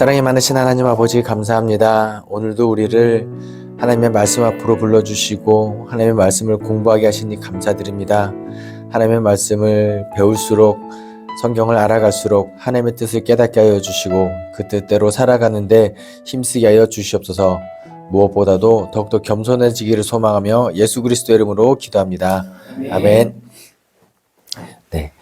사랑이 많으신 하나님 아버지 감사합니다. 오늘도 우리를 하나님의 말씀 앞으로 불러주시고 하나님의 말씀을 공부하게 하시니 감사드립니다. 하나님의 말씀을 배울수록 성경을 알아갈수록 하나님의 뜻을 깨닫게 하여 주시고 그 뜻대로 살아가는데 힘쓰게 하여 주시옵소서. 무엇보다도 더욱더 겸손해지기를 소망하며 예수 그리스도의 이름으로 기도합니다. 아멘. 네.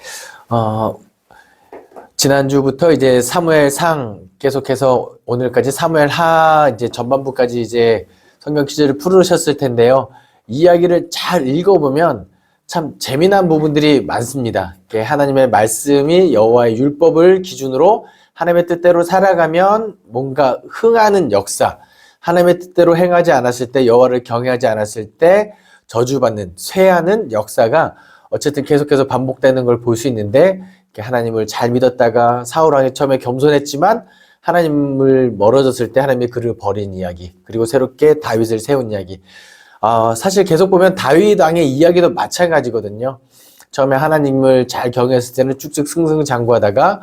지난주부터 이제 사무엘상 계속해서 오늘까지 사무엘하 이제 전반부까지 이제 성경 퀴즈를 풀으셨을 텐데요. 이야기를 잘 읽어보면 참 재미난 부분들이 많습니다. 하나님의 말씀이 여호와의 율법을 기준으로 하나님의 뜻대로 살아가면 뭔가 흥하는 역사, 하나님의 뜻대로 행하지 않았을 때, 여호와를 경외하지 않았을 때 저주받는, 쇠하는 역사가 어쨌든 계속해서 반복되는 걸 볼 수 있는데, 하나님을 잘 믿었다가 사울 왕이 처음에 겸손했지만 하나님을 멀어졌을 때 하나님이 그를 버린 이야기, 그리고 새롭게 다윗을 세운 이야기. 사실 계속 보면 다윗 왕의 이야기도 마찬가지거든요. 처음에 하나님을 잘 경외했을 때는 쭉쭉 승승장구하다가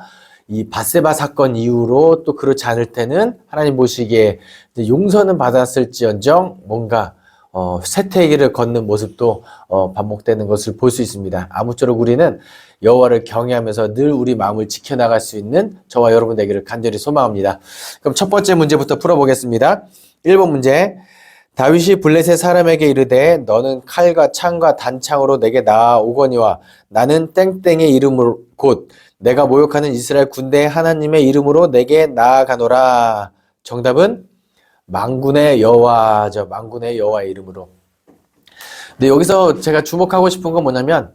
이 밧세바 사건 이후로 또 그렇지 않을 때는 하나님 보시기에 용서는 받았을지언정 뭔가 쇠퇴기를 걷는 모습도 반복되는 것을 볼 수 있습니다. 아무쪼록 우리는 여호와를 경외하면서 늘 우리 마음을 지켜나갈 수 있는 저와 여러분 되기를 간절히 소망합니다. 그럼 첫 번째 문제부터 풀어보겠습니다. 1번 문제. 다윗이 블레셋 사람에게 이르되 너는 칼과 창과 단창으로 내게 나아오거니와 나는 땡땡의 이름으로 곧 내가 모욕하는 이스라엘 군대의 하나님의 이름으로 내게 나아가노라. 정답은 만군의 여호와죠. 만군의 여호와의 이름으로. 근데 여기서 제가 주목하고 싶은 건 뭐냐면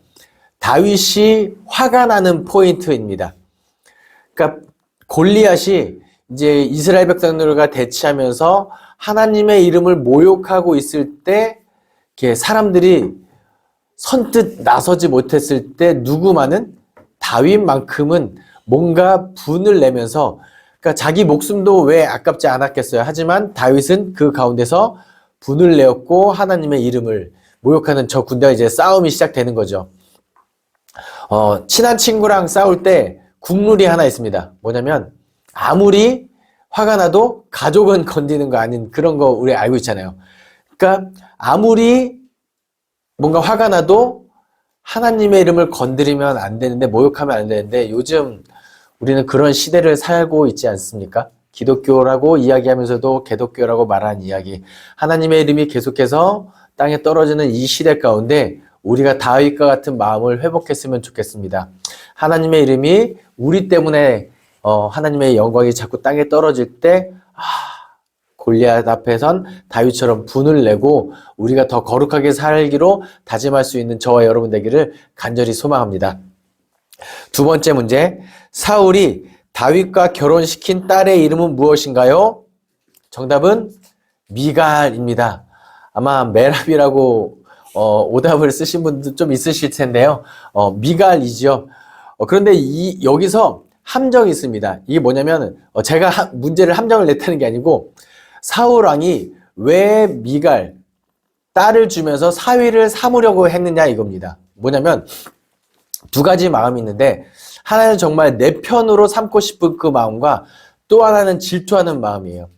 다윗이 화가 나는 포인트입니다. 그러니까 골리앗이 이제 이스라엘 백성들과 대치하면서 하나님의 이름을 모욕하고 있을 때 사람들이 선뜻 나서지 못했을 때 누구만은 다윗만큼은 뭔가 분을 내면서, 그러니까 자기 목숨도 왜 아깝지 않았겠어요. 하지만 다윗은 그 가운데서 분을 내었고 하나님의 이름을 모욕하는 저 군대와 이제 싸움이 시작되는 거죠. 친한 친구랑 싸울 때 국룰이 하나 있습니다. 뭐냐면 아무리 화가 나도 가족은 건드리는 거 아닌 그런 거 우리 알고 있잖아요. 그러니까 아무리 뭔가 화가 나도 하나님의 이름을 건드리면 안 되는데, 모욕하면 안 되는데, 요즘 우리는 그런 시대를 살고 있지 않습니까? 기독교라고 이야기하면서도 개독교라고 말하는 이야기. 하나님의 이름이 계속해서 땅에 떨어지는 이 시대 가운데 우리가 다윗과 같은 마음을 회복했으면 좋겠습니다. 하나님의 이름이 우리 때문에 하나님의 영광이 자꾸 땅에 떨어질 때 골리앗 앞에선 다윗처럼 분을 내고 우리가 더 거룩하게 살기로 다짐할 수 있는 저와 여러분 되기를 간절히 소망합니다. 두 번째 문제. 사울이 다윗과 결혼시킨 딸의 이름은 무엇인가요? 정답은 미갈입니다. 아마 메랍이라고 오답을 쓰신 분도 좀 있으실 텐데요. 미갈이죠. 그런데 여기서 함정이 있습니다. 이게 뭐냐면 제가 문제를 함정을 냈다는 게 아니고 사울 왕이 왜 미갈 딸을 주면서 사위를 삼으려고 했느냐 이겁니다. 뭐냐면 두 가지 마음이 있는데, 하나는 정말 내 편으로 삼고 싶은 그 마음과 또 하나는 질투하는 마음이에요.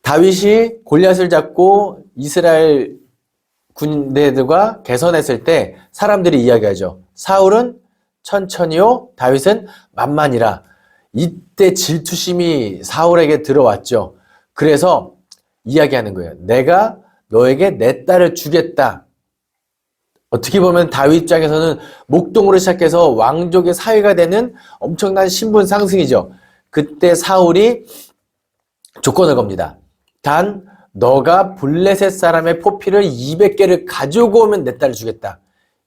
다윗이 골리앗을 잡고 이스라엘 군대들과 개선했을 때 사람들이 이야기하죠. 사울은 천천히요, 다윗은 만만이라. 이때 질투심이 사울에게 들어왔죠. 그래서 이야기하는 거예요. 내가 너에게 내 딸을 주겠다. 어떻게 보면 다윗 입장에서는 목동으로 시작해서 왕족의 사위가 되는 엄청난 신분 상승이죠. 그때 사울이 조건을 겁니다. 단 너가 블레셋 사람의 포피를 200개를 가지고 오면 내 딸을 주겠다.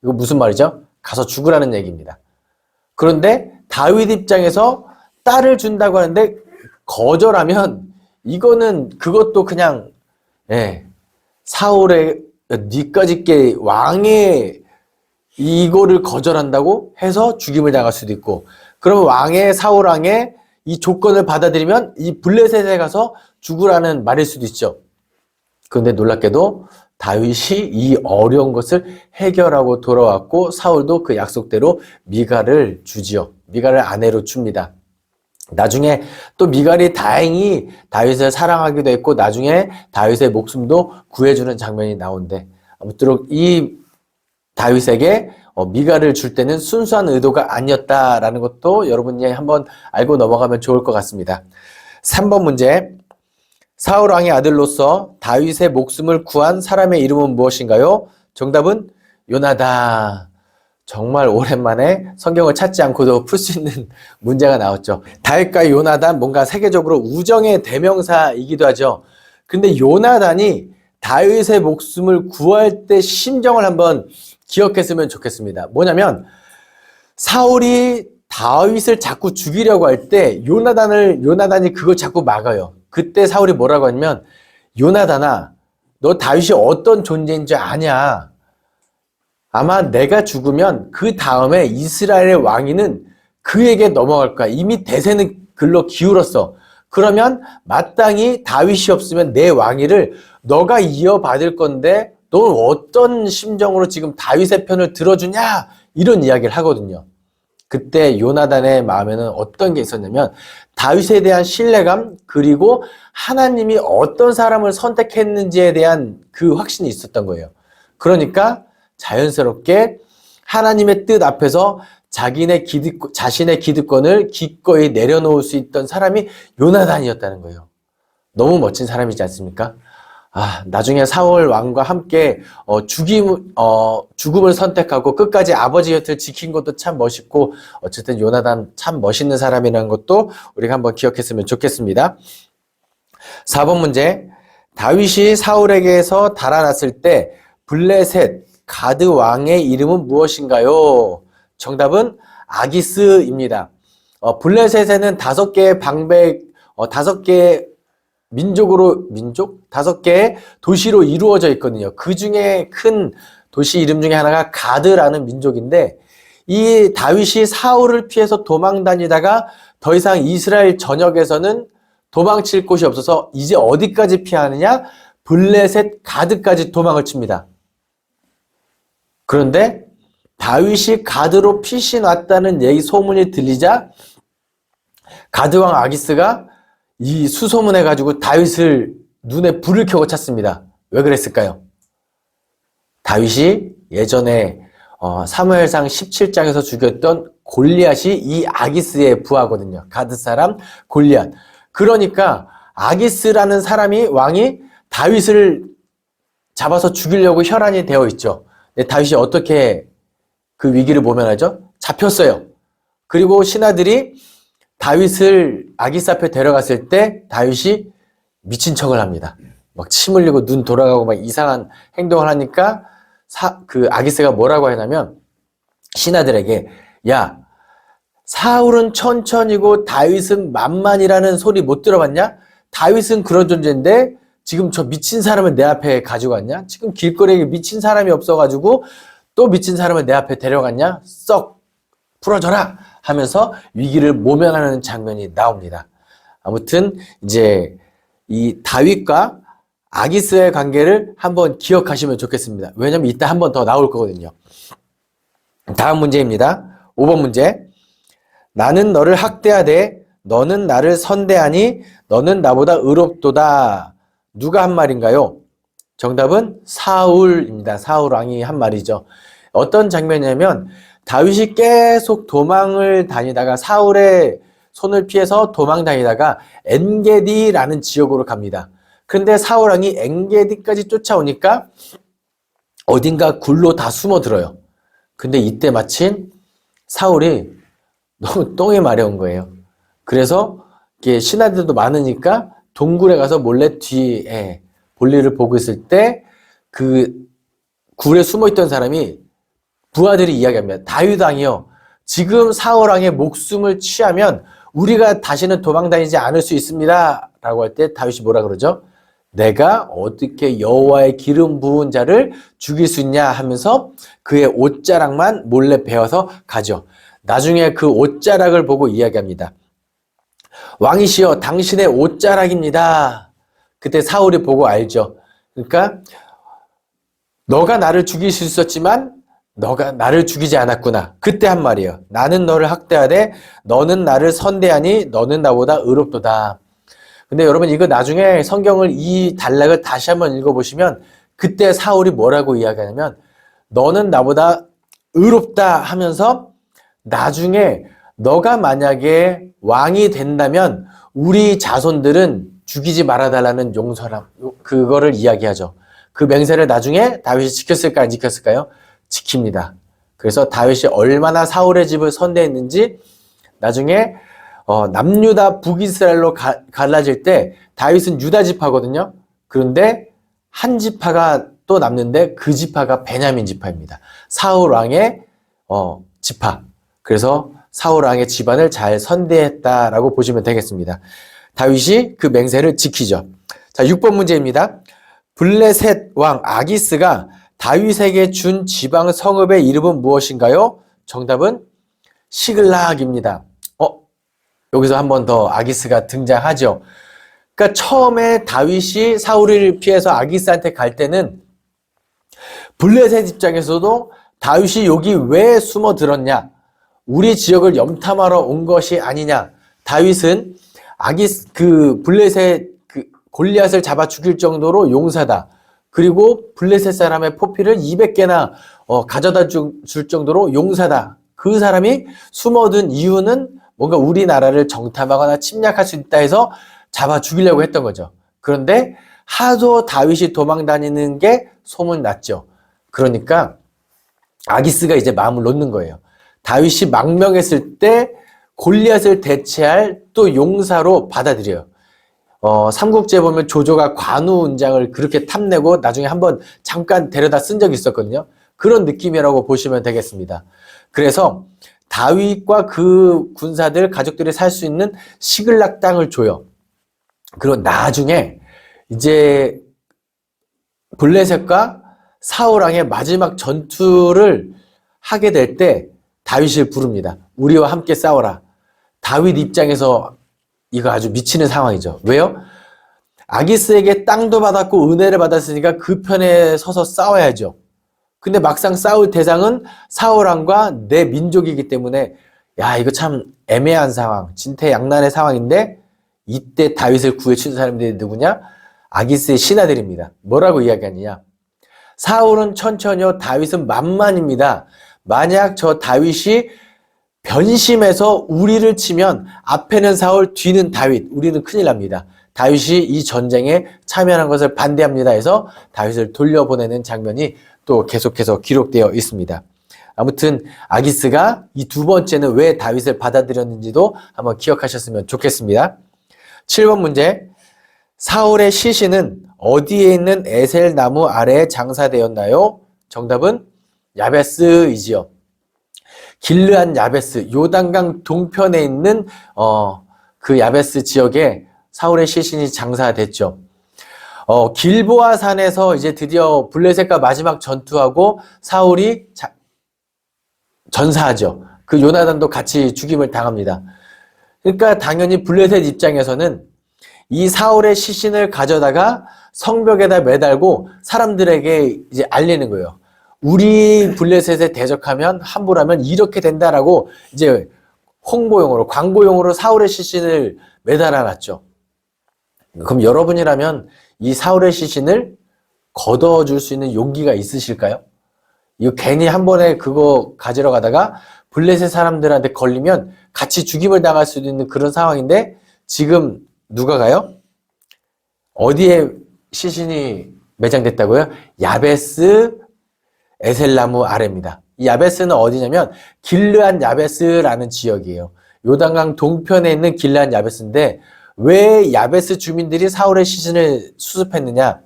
이거 무슨 말이죠? 가서 죽으라는 얘기입니다. 그런데 다윗 입장에서 딸을 준다고 하는데 거절하면 이거는 그것도 그냥 사울의 니까짓게 왕의 이거를 거절한다고 해서 죽임을 당할 수도 있고, 그러면 사울 왕의 이 조건을 받아들이면 이 블레셋에 가서 죽으라는 말일 수도 있죠. 그런데 놀랍게도 다윗이 이 어려운 것을 해결하고 돌아왔고 사울도 그 약속대로 미갈을 주지요. 미갈을 아내로 줍니다. 나중에 또 미갈이 다행히 다윗을 사랑하기도 했고 나중에 다윗의 목숨도 구해주는 장면이 나오는데, 아무쪼록 이 다윗에게 미갈을 줄 때는 순수한 의도가 아니었다라는 것도 여러분이 한번 알고 넘어가면 좋을 것 같습니다. 3번 문제. 사울 왕의 아들로서 다윗의 목숨을 구한 사람의 이름은 무엇인가요? 정답은 요나단. 정말 오랜만에 성경을 찾지 않고도 풀 수 있는 문제가 나왔죠. 다윗과 요나단, 뭔가 세계적으로 우정의 대명사이기도 하죠. 근데 요나단이 다윗의 목숨을 구할 때 심정을 한번 기억했으면 좋겠습니다. 뭐냐면 사울이 다윗을 자꾸 죽이려고 할 때 요나단이 그걸 자꾸 막아요. 그때 사울이 뭐라고 하냐면, 요나단아, 너 다윗이 어떤 존재인지 아냐? 아마 내가 죽으면 그 다음에 이스라엘의 왕위는 그에게 넘어갈 거야. 이미 대세는 글로 기울었어. 그러면 마땅히 다윗이 없으면 내 왕위를 너가 이어받을 건데 넌 어떤 심정으로 지금 다윗의 편을 들어주냐? 이런 이야기를 하거든요. 그때 요나단의 마음에는 어떤 게 있었냐면 다윗에 대한 신뢰감, 그리고 하나님이 어떤 사람을 선택했는지에 대한 그 확신이 있었던 거예요. 그러니까 자연스럽게 하나님의 뜻 앞에서 자신의 기득권을 기꺼이 내려놓을 수 있던 사람이 요나단이었다는 거예요. 너무 멋진 사람이지 않습니까? 나중에 사울 왕과 함께 죽음을 선택하고 끝까지 아버지 곁을 지킨 것도 참 멋있고, 어쨌든 요나단 참 멋있는 사람이라는 것도 우리가 한번 기억했으면 좋겠습니다. 4번 문제. 다윗이 사울에게서 달아났을 때 블레셋 가드 왕의 이름은 무엇인가요? 정답은 아기스입니다. 블레셋에는 5개의 방백, 5개의 다섯 개의 도시로 이루어져 있거든요. 그 중에 큰 도시 이름 중에 하나가 가드라는 민족인데, 이 다윗이 사울을 피해서 도망 다니다가 더 이상 이스라엘 전역에서는 도망칠 곳이 없어서 이제 어디까지 피하느냐? 블레셋 가드까지 도망을 칩니다. 그런데 다윗이 가드로 피신 왔다는 소문이 들리자 가드왕 아기스가 이 수소문해 가지고 다윗을 눈에 불을 켜고 찾습니다. 왜 그랬을까요? 다윗이 예전에 사무엘상 17장에서 죽였던 골리앗이 이 아기스의 부하거든요. 가드 사람 골리앗. 그러니까 아기스라는 왕이 다윗을 잡아서 죽이려고 혈안이 되어 있죠. 근데 다윗이 어떻게 그 위기를 모면하죠? 잡혔어요. 그리고 신하들이 다윗을 아기스 앞에 데려갔을 때 다윗이 미친 척을 합니다. 막 침 흘리고 눈 돌아가고 막 이상한 행동을 하니까 그 아기스가 뭐라고 하냐면 신하들에게, 야, 사울은 천천히고 다윗은 만만이라는 소리 못 들어봤냐? 다윗은 그런 존재인데 지금 저 미친 사람을 내 앞에 가지고 왔냐? 지금 길거리에 미친 사람이 없어가지고 또 미친 사람을 내 앞에 데려갔냐? 썩 풀어줘라 하면서 위기를 모면하는 장면이 나옵니다. 아무튼 이제 이 다윗과 아기스의 관계를 한번 기억하시면 좋겠습니다. 왜냐면 이따 한 번 더 나올 거거든요. 다음 문제입니다. 5번 문제. 나는 너를 학대하되 너는 나를 선대하니 너는 나보다 의롭도다. 누가 한 말인가요? 정답은 사울입니다. 사울 왕이 한 말이죠. 어떤 장면이냐면 다윗이 계속 도망을 다니다가 사울의 손을 피해서 도망 다니다가 엔게디라는 지역으로 갑니다. 근데 사울 왕이 엔게디까지 쫓아오니까 어딘가 굴로 다 숨어들어요. 근데 이때 마침 사울이 너무 똥이 마려운 거예요. 그래서 이게 신하들도 많으니까 동굴에 가서 몰래 뒤에 볼일을 보고 있을 때 그 굴에 숨어있던 사람이 부하들이 이야기합니다. 다윗 왕이요, 지금 사울 왕의 목숨을 취하면 우리가 다시는 도망다니지 않을 수 있습니다. 라고 할 때 다윗이 뭐라 그러죠? 내가 어떻게 여호와의 기름 부은 자를 죽일 수 있냐 하면서 그의 옷자락만 몰래 베어서 가죠. 나중에 그 옷자락을 보고 이야기합니다. 왕이시여, 당신의 옷자락입니다. 그때 사울이 보고 알죠. 그러니까 너가 나를 죽일 수 있었지만 너가 나를 죽이지 않았구나. 그때 한 말이에요. 나는 너를 학대하되 너는 나를 선대하니 너는 나보다 의롭도다. 근데 여러분 이거 나중에 성경을 이 단락을 다시 한번 읽어보시면 그때 사울이 뭐라고 이야기하냐면 너는 나보다 의롭다 하면서 나중에 너가 만약에 왕이 된다면 우리 자손들은 죽이지 말아달라는 용서랑 그거를 이야기하죠. 그 맹세를 나중에 다윗이 지켰을까 안 지켰을까요? 지킵니다. 그래서 다윗이 얼마나 사울의 집을 선대했는지 나중에 남유다 북이스라엘로 갈라질 때 다윗은 유다 지파거든요. 그런데 한 지파가 또 남는데 그 지파가 베냐민 지파입니다. 사울 왕의 지파. 그래서 사울 왕의 집안을 잘 선대했다라고 보시면 되겠습니다. 다윗이 그 맹세를 지키죠. 자, 6번 문제입니다. 블레셋 왕 아기스가 다윗에게 준 지방 성읍의 이름은 무엇인가요? 정답은 시글락입니다. 여기서 한 번 더 아기스가 등장하죠. 그러니까 처음에 다윗이 사울을 피해서 아기스한테 갈 때는 블레셋 입장에서도 다윗이 여기 왜 숨어들었냐? 우리 지역을 염탐하러 온 것이 아니냐? 다윗은 블레셋 골리앗을 잡아 죽일 정도로 용사다. 그리고 블레셋 사람의 포피를 200개나 가져다 줄 정도로 용사다. 그 사람이 숨어든 이유는 뭔가 우리나라를 정탐하거나 침략할 수 있다 해서 잡아 죽이려고 했던 거죠. 그런데 하도 다윗이 도망 다니는 게 소문났죠. 그러니까 아기스가 이제 마음을 놓는 거예요. 다윗이 망명했을 때 골리앗을 대체할 또 용사로 받아들여요. 삼국지에 보면 조조가 관우운장을 그렇게 탐내고 나중에 한번 잠깐 데려다 쓴 적이 있었거든요. 그런 느낌이라고 보시면 되겠습니다. 그래서 다윗과 그 군사들 가족들이 살 수 있는 시글락 땅을 줘요. 그리고 나중에 이제 블레셋과 사울 왕의 마지막 전투를 하게 될 때 다윗을 부릅니다. 우리와 함께 싸워라. 다윗 입장에서 이거 아주 미치는 상황이죠. 왜요? 아기스에게 땅도 받았고 은혜를 받았으니까 그 편에 서서 싸워야죠. 근데 막상 싸울 대상은 사울 왕과 내 민족이기 때문에 이거 참 애매한 상황, 진퇴양난의 상황인데 이때 다윗을 구해준 사람들이 누구냐? 아기스의 신하들입니다. 뭐라고 이야기하느냐? 사울은 천천히요, 다윗은 만만입니다. 만약 저 다윗이 변심해서 우리를 치면 앞에는 사울, 뒤는 다윗, 우리는 큰일 납니다. 다윗이 이 전쟁에 참여한 것을 반대합니다 해서 다윗을 돌려보내는 장면이 또 계속해서 기록되어 있습니다. 아무튼 아기스가 이 두 번째는 왜 다윗을 받아들였는지도 한번 기억하셨으면 좋겠습니다. 7번 문제. 사울의 시신은 어디에 있는 에셀 나무 아래에 장사되었나요? 정답은 야베스이지요. 길르한 야베스, 요단강 동편에 있는 그 야베스 지역에 사울의 시신이 장사됐죠. 길보아 산에서 이제 드디어 블레셋과 마지막 전투하고 사울이 전사하죠. 그 요나단도 같이 죽임을 당합니다. 그러니까 당연히 블레셋 입장에서는 이 사울의 시신을 가져다가 성벽에다 매달고 사람들에게 이제 알리는 거예요. 우리 블레셋에 대적하면 함부로 하면 이렇게 된다라고 이제 홍보용으로 광고용으로 사울의 시신을 매달아 놨죠. 그럼 여러분이라면 이 사울의 시신을 걷어줄 수 있는 용기가 있으실까요? 이거 괜히 한 번에 그거 가지러 가다가 블레셋 사람들한테 걸리면 같이 죽임을 당할 수도 있는 그런 상황인데 지금 누가 가요? 어디에 시신이 매장됐다고요? 야베스 에셀나무 아래입니다. 이 야베스는 어디냐면 길르한 야베스라는 지역이에요. 요단강 동편에 있는 길르한 야베스인데 왜 야베스 주민들이 사울의 시신을 수습했느냐?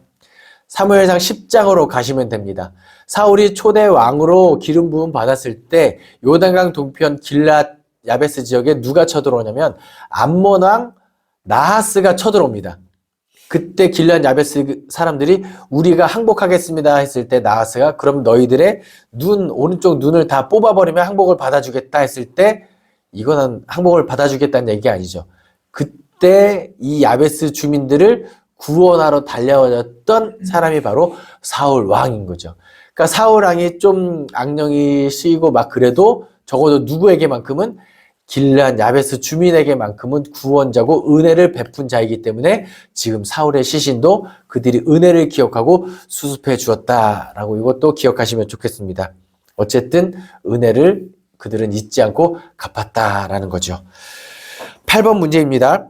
사무엘상 10장으로 가시면 됩니다. 사울이 초대 왕으로 기름 부음 받았을 때 요단강 동편 길르한 야베스 지역에 누가 쳐들어오냐면 암몬 왕 나하스가 쳐들어옵니다. 그때 길르한 야베스 사람들이 우리가 항복하겠습니다 했을 때 나하스가 그럼 너희들의 오른쪽 눈을 다 뽑아버리면 항복을 받아주겠다 했을 때 이거는 항복을 받아주겠다는 얘기 아니죠. 그때 이 야베스 주민들을 구원하러 달려왔던 사람이 바로 사울 왕인 거죠. 그러니까 사울 왕이 좀 악령이 쓰이고 막 그래도 적어도 누구에게만큼은 길르앗 야베스 주민에게만큼은 구원자고 은혜를 베푼 자이기 때문에 지금 사울의 시신도 그들이 은혜를 기억하고 수습해 주었다라고 이것도 기억하시면 좋겠습니다. 어쨌든 은혜를 그들은 잊지 않고 갚았다라는 거죠. 8번 문제입니다.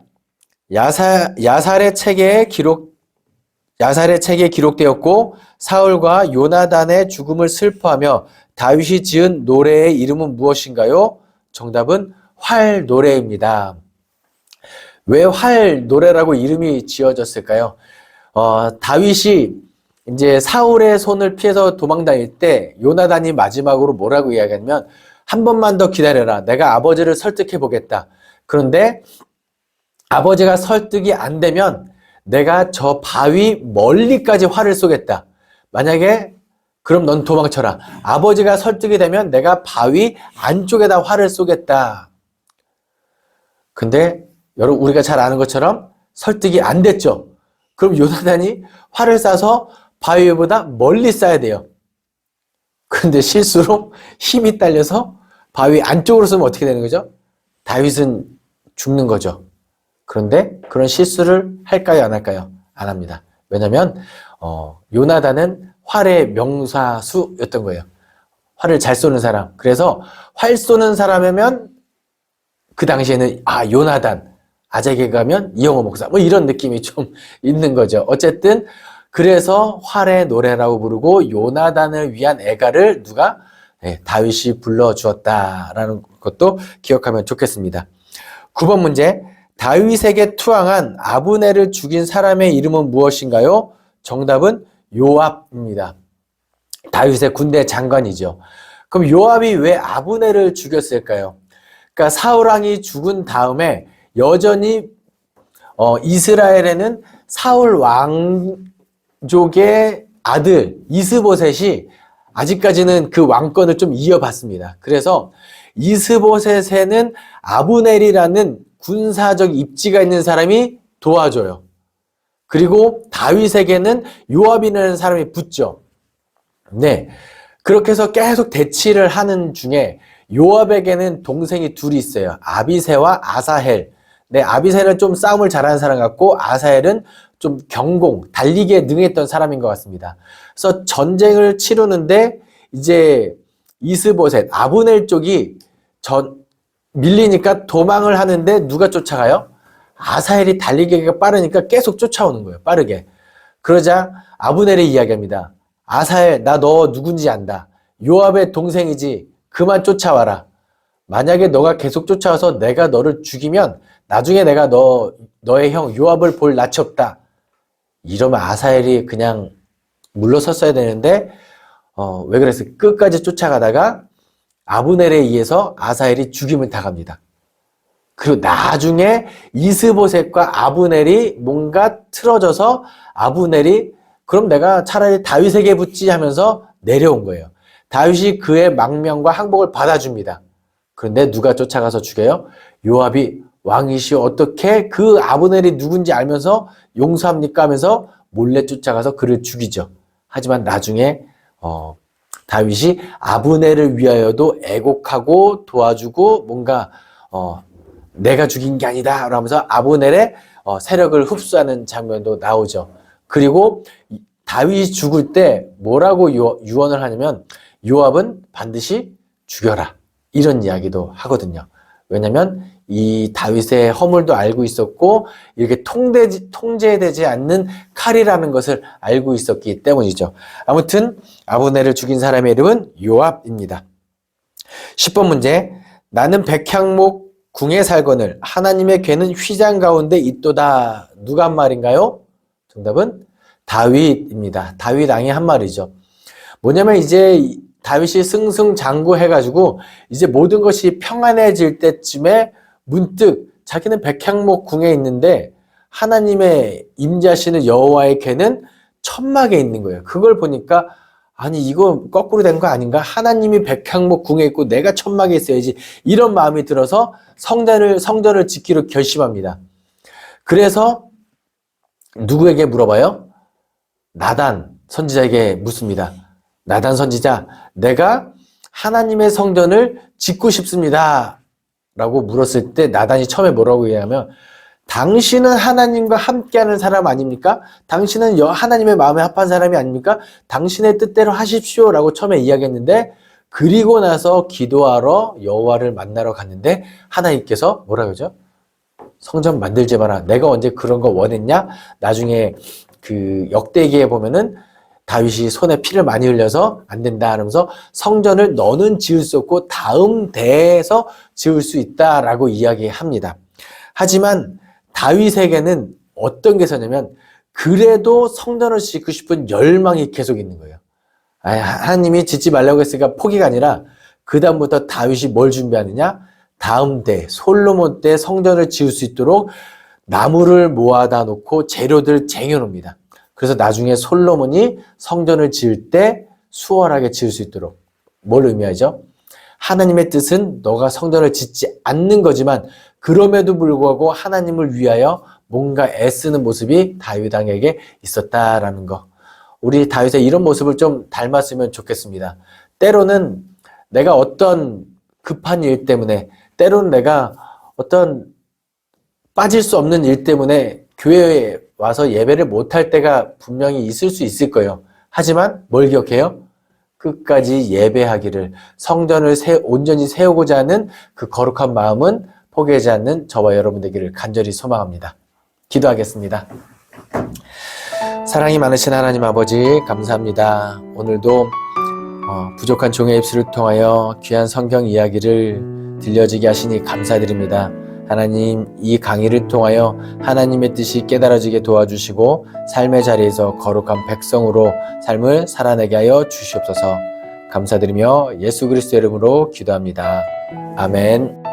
야살의 책에 기록되었고 사울과 요나단의 죽음을 슬퍼하며 다윗이 지은 노래의 이름은 무엇인가요? 정답은 활 노래입니다. 왜 활 노래라고 이름이 지어졌을까요? 다윗이 이제 사울의 손을 피해서 도망 다닐 때 요나단이 마지막으로 뭐라고 이야기하냐면 한 번만 더 기다려라. 내가 아버지를 설득해 보겠다. 그런데 아버지가 설득이 안 되면 내가 저 바위 멀리까지 활을 쏘겠다. 만약에 그럼 넌 도망쳐라. 아버지가 설득이 되면 내가 바위 안쪽에다 활을 쏘겠다. 근데 여러분 우리가 잘 아는 것처럼 설득이 안 됐죠. 그럼 요나단이 활을 쏴서 바위보다 멀리 쏴야 돼요. 그런데 실수로 힘이 딸려서 바위 안쪽으로 쏘면 어떻게 되는 거죠? 다윗은 죽는 거죠. 그런데 그런 실수를 할까요? 안 할까요? 안 합니다. 왜냐하면 요나단은 활의 명사수였던 거예요. 활을 잘 쏘는 사람. 그래서 활 쏘는 사람이면 그 당시에는 요나단, 아재게 가면 이영호 목사 뭐 이런 느낌이 좀 있는 거죠. 어쨌든 그래서 활의 노래라고 부르고 요나단을 위한 애가를 누가? 다윗이 불러주었다라는 것도 기억하면 좋겠습니다. 9번 문제. 다윗에게 투항한 아브넬을 죽인 사람의 이름은 무엇인가요? 정답은 요압입니다. 다윗의 군대 장관이죠. 그럼 요압이 왜 아브넬을 죽였을까요? 그러니까 사울 왕이 죽은 다음에 여전히 이스라엘에는 사울 왕족의 아들 이스보셋이 아직까지는 그 왕권을 좀 이어받습니다. 그래서 이스보셋에는 아브넬이라는 군사적 입지가 있는 사람이 도와줘요. 그리고 다윗에게는 요압이라는 사람이 붙죠. 네, 그렇게 해서 계속 대치를 하는 중에 요압에게는 동생이 둘이 있어요. 아비새와 아사헬. 네, 아비새는 좀 싸움을 잘하는 사람 같고 아사헬은 좀 경공, 달리기에 능했던 사람인 것 같습니다. 그래서 전쟁을 치르는데 이제 이스보셋, 아브넬 쪽이 밀리니까 도망을 하는데 누가 쫓아가요? 아사헬이 달리기가 빠르니까 계속 쫓아오는 거예요. 빠르게. 그러자 아브넬이 이야기합니다. 아사헬, 나 너 누군지 안다. 요압의 동생이지. 그만 쫓아와라. 만약에 너가 계속 쫓아와서 내가 너를 죽이면 나중에 내가 너의 형 요압을 볼 낯이 없다. 이러면 아사헬이 그냥 물러섰어야 되는데 왜 그랬어요? 끝까지 쫓아가다가 아브넬에 의해서 아사헬이 죽임을 당합니다. 그리고 나중에 이스보셋과 아브넬이 뭔가 틀어져서 아브넬이 그럼 내가 차라리 다윗에게 붙지 하면서 내려온 거예요. 다윗이 그의 망명과 항복을 받아줍니다. 그런데 누가 쫓아가서 죽여요? 요압이 왕이시여 어떻게 그 아브넬이 누군지 알면서 용서합니까 하면서 몰래 쫓아가서 그를 죽이죠. 하지만 나중에 다윗이 아브넬을 위하여도 애곡하고 도와주고 뭔가 내가 죽인 게 아니다 라면서 아브넬의 세력을 흡수하는 장면도 나오죠. 그리고 다윗이 죽을 때 뭐라고 유언을 하냐면 요압은 반드시 죽여라 이런 이야기도 하거든요. 왜냐하면 이 다윗의 허물도 알고 있었고 이렇게 통제되지 않는 칼이라는 것을 알고 있었기 때문이죠. 아무튼 아브넬을 죽인 사람의 이름은 요압입니다. 10번 문제. 나는 백향목 궁에 살거늘 하나님의 궤는 휘장 가운데 있도다. 누가 한 말인가요? 정답은 다윗입니다. 다윗 왕이 한 말이죠. 뭐냐면 이제 다윗이 승승장구해가지고 이제 모든 것이 평안해질 때쯤에 문득 자기는 백향목 궁에 있는데 하나님의 임재하시는 여호와의 궤는 천막에 있는 거예요. 그걸 보니까 아니 이거 거꾸로 된 거 아닌가? 하나님이 백향목 궁에 있고 내가 천막에 있어야지 이런 마음이 들어서 성전을 짓기로 결심합니다. 그래서 누구에게 물어봐요? 나단 선지자에게 묻습니다. 나단 선지자, 내가 하나님의 성전을 짓고 싶습니다 라고 물었을 때 나단이 처음에 뭐라고 얘기하면, 당신은 하나님과 함께하는 사람 아닙니까? 당신은 하나님의 마음에 합한 사람이 아닙니까? 당신의 뜻대로 하십시오 라고 처음에 이야기했는데, 그리고 나서 기도하러 여호와를 만나러 갔는데 하나님께서 뭐라 그러죠? 성전 만들지 마라. 내가 언제 그런 거 원했냐? 나중에 그 역대기에 보면은 다윗이 손에 피를 많이 흘려서 안 된다 하면서 성전을 너는 지을 수 없고 다음 대에서 지을 수 있다라고 이야기합니다. 하지만 다윗에게는 어떤 게 있었냐면, 그래도 성전을 짓고 싶은 열망이 계속 있는 거예요. 하나님이 짓지 말라고 했으니까 포기가 아니라 그 다음부터 다윗이 뭘 준비하느냐? 다음 때 솔로몬 때 성전을 지을 수 있도록 나무를 모아다 놓고 재료들 쟁여놓습니다. 그래서 나중에 솔로몬이 성전을 지을 때 수월하게 지을 수 있도록, 뭘 의미하죠? 하나님의 뜻은 너가 성전을 짓지 않는 거지만 그럼에도 불구하고 하나님을 위하여 뭔가 애쓰는 모습이 다윗 왕에게 있었다라는 거. 우리 다윗의 이런 모습을 좀 닮았으면 좋겠습니다. 때로는 내가 어떤 급한 일 때문에, 때로는 내가 어떤 빠질 수 없는 일 때문에 교회에 와서 예배를 못할 때가 분명히 있을 수 있을 거예요. 하지만 뭘 기억해요? 끝까지 예배하기를, 성전을 온전히 세우고자 하는 그 거룩한 마음은 포기하지 않는 저와 여러분 되기를 간절히 소망합니다. 기도하겠습니다. 사랑이 많으신 하나님 아버지, 감사합니다. 오늘도 부족한 종의 입술을 통하여 귀한 성경 이야기를 들려지게 하시니 감사드립니다. 하나님, 이 강의를 통하여 하나님의 뜻이 깨달아지게 도와주시고 삶의 자리에서 거룩한 백성으로 삶을 살아내게 하여 주시옵소서. 감사드리며 예수 그리스도 이름으로 기도합니다. 아멘.